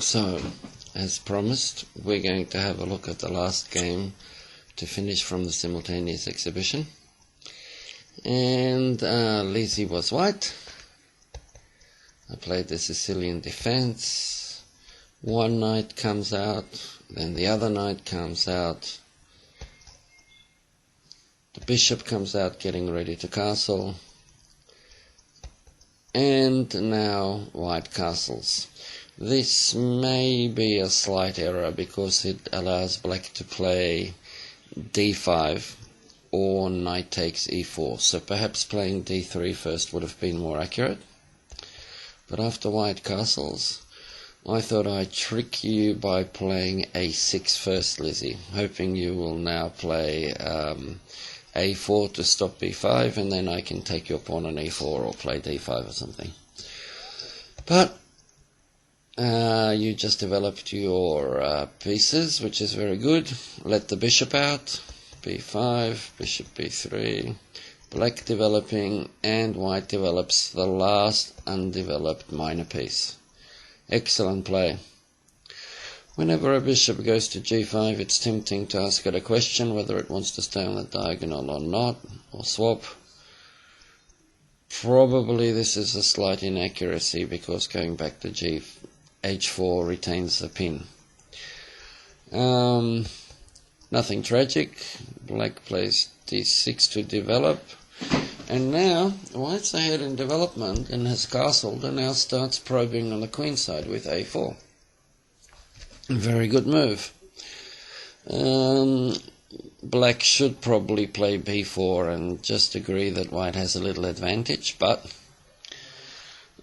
So, as promised, we're going to have a look at the last game to finish from the Simultaneous exhibition. And Lizzie was white. I played the Sicilian defense. One knight comes out, then the other knight comes out. The bishop comes out getting ready to castle. And now white castles. This may be a slight error because it allows black to play d5 or knight takes e4. So perhaps playing d3 first would have been more accurate. But after white castles, I thought I'd trick you by playing a6 first, Lizzie, hoping you will now play a4 to stop b5, and then I can take your pawn on e4 or play d5 or something. But you just developed your pieces, which is very good. Let the bishop out, b5, bishop b3, black developing, and white develops the last undeveloped minor piece. Excellent play. Whenever a bishop goes to g5, it's tempting to ask it a question whether it wants to stay on the diagonal or not, or swap. Probably this is a slight inaccuracy because going back to h4 retains the pin. Nothing tragic. Black plays d6 to develop. And now white's ahead in development and has castled and now starts probing on the queen side with a4. Very good move. Black should probably play b4 and just agree that white has a little advantage, but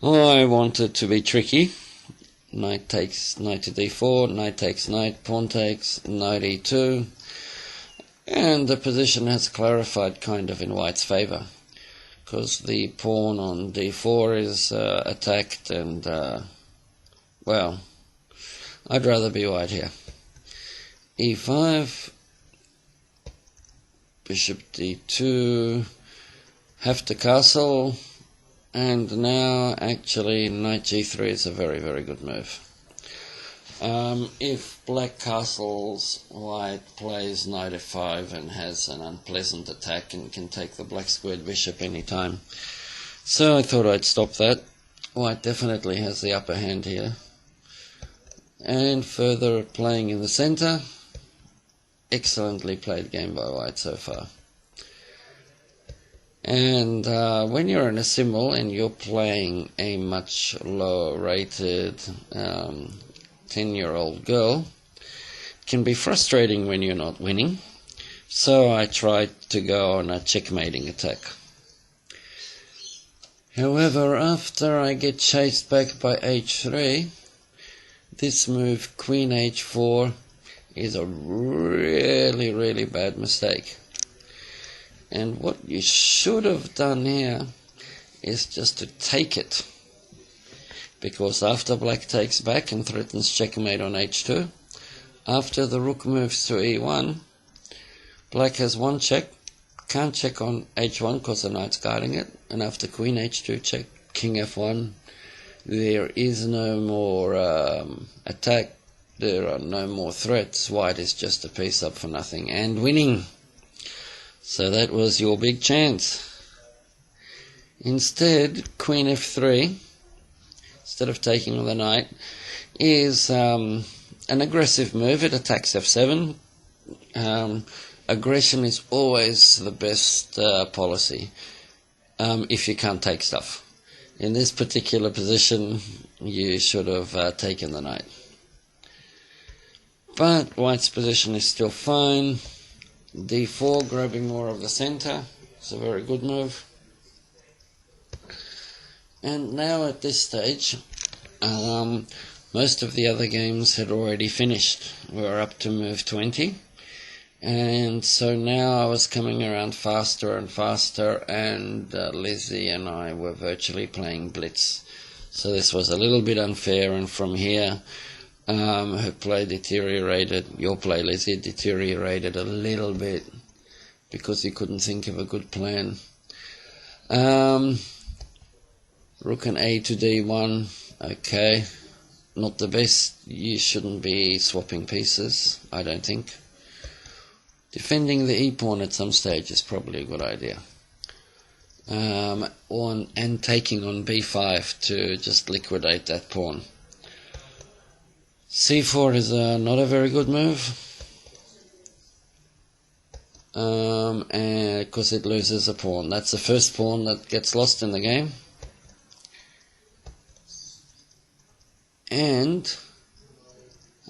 I wanted to be tricky. Knight takes knight to d4, knight takes knight, pawn takes, knight e2, and the position has clarified kind of in white's favour, because the pawn on d4 is attacked, and well, I'd rather be white here. e5, bishop d2, have to castle, and now actually knight g3 is a very, very good move. If black castles, white plays knight f5 and has an unpleasant attack and can take the black squared bishop anytime. So I thought I'd stop that. White definitely has the upper hand here. And further playing in the center. Excellently played game by white so far. And when you're in a simul and you're playing a much lower rated 10-year-old girl, it can be frustrating when you're not winning. So I tried to go on a checkmating attack. However, after I get chased back by h3, this move, queen h4, is a really, really bad mistake. And what you should have done here is just to take it. Because after black takes back and threatens checkmate on h2, after the rook moves to e1, black has one check, can't check on h1 because the knight's guarding it, and after queen h2 check, king f1, there is no more attack, there are no more threats, white is just a piece up for nothing and winning. So that was your big chance. Instead, queen f3, instead of taking the knight, is an aggressive move. It attacks f7. Aggression is always the best policy if you can't take stuff. In this particular position, you should have taken the knight. But white's position is still fine. d4, grabbing more of the center. It's a very good move. And now at this stage, most of the other games had already finished. We were up to move 20. And so now I was coming around faster and faster, and Lizzie and I were virtually playing blitz. So this was a little bit unfair, and from here her play deteriorated, your play, Lizzie, deteriorated a little bit because you couldn't think of a good plan. Rook and a to d1, okay, not the best. You shouldn't be swapping pieces, I don't think. Defending the e-pawn at some stage is probably a good idea. And taking on b5 to just liquidate that pawn. c4 is not a very good move, because it loses a pawn. That's the first pawn that gets lost in the game. And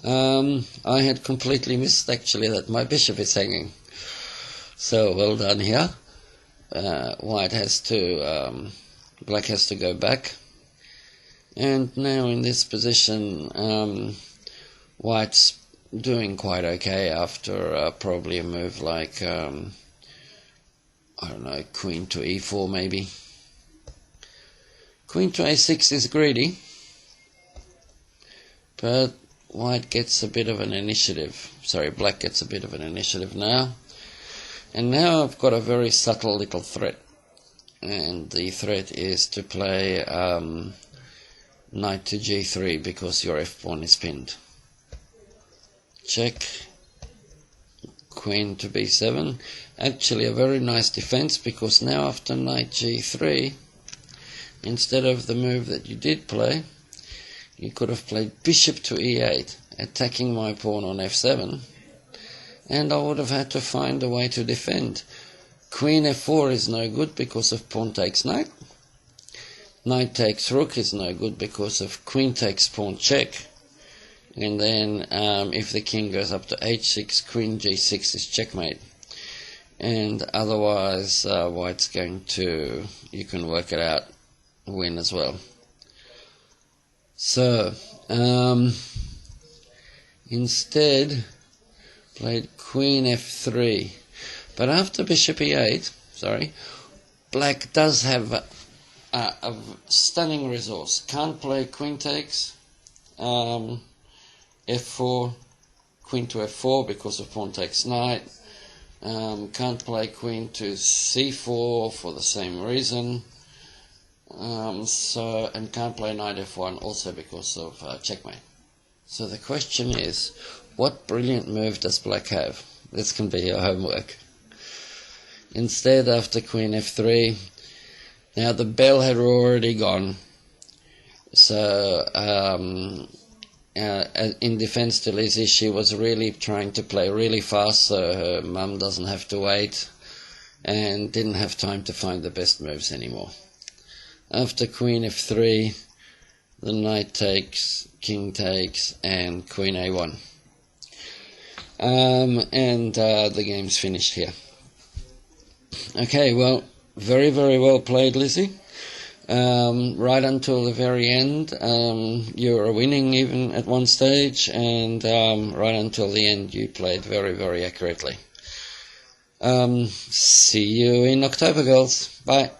I had completely missed actually that my bishop is hanging. So well done here. White has to, black has to go back. And now in this position, white's doing quite okay after probably a move like, I don't know, queen to e4 maybe. Queen to a6 is greedy, but white gets a bit of an initiative. Sorry, black gets a bit of an initiative now. And now I've got a very subtle little threat. And the threat is to play knight to g3 because your f-pawn is pinned. Check. Queen to b7. Actually a very nice defense, because now after knight g3, instead of the move that you did play, you could have played bishop to e8, attacking my pawn on f7, and I would have had to find a way to defend. Queen f4 is no good because of pawn takes knight. Knight takes rook is no good because of queen takes pawn check. And then if the king goes up to h6, queen g6 is checkmate. And otherwise white's going to, you can work it out, win as well. So instead played queen f3. But after bishop e8, sorry, black does have a stunning resource. Can't play queen takes, f4, queen to f4 because of pawn takes knight. Can't play queen to c4 for the same reason. And can't play knight f1 also because of checkmate. So the question is, what brilliant move does black have? This can be your homework. Instead, after queen f3, now the bell had already gone, so in defense to Lizzie, she was really trying to play really fast so her mum doesn't have to wait, and didn't have time to find the best moves anymore. After queen f3, the knight takes, king takes, and queen a1. And the game's finished here. Okay, well, very, very well played, Lizzie. Right until the very end, you were winning even at one stage, and right until the end you played very, very accurately. See you in October, girls. Bye.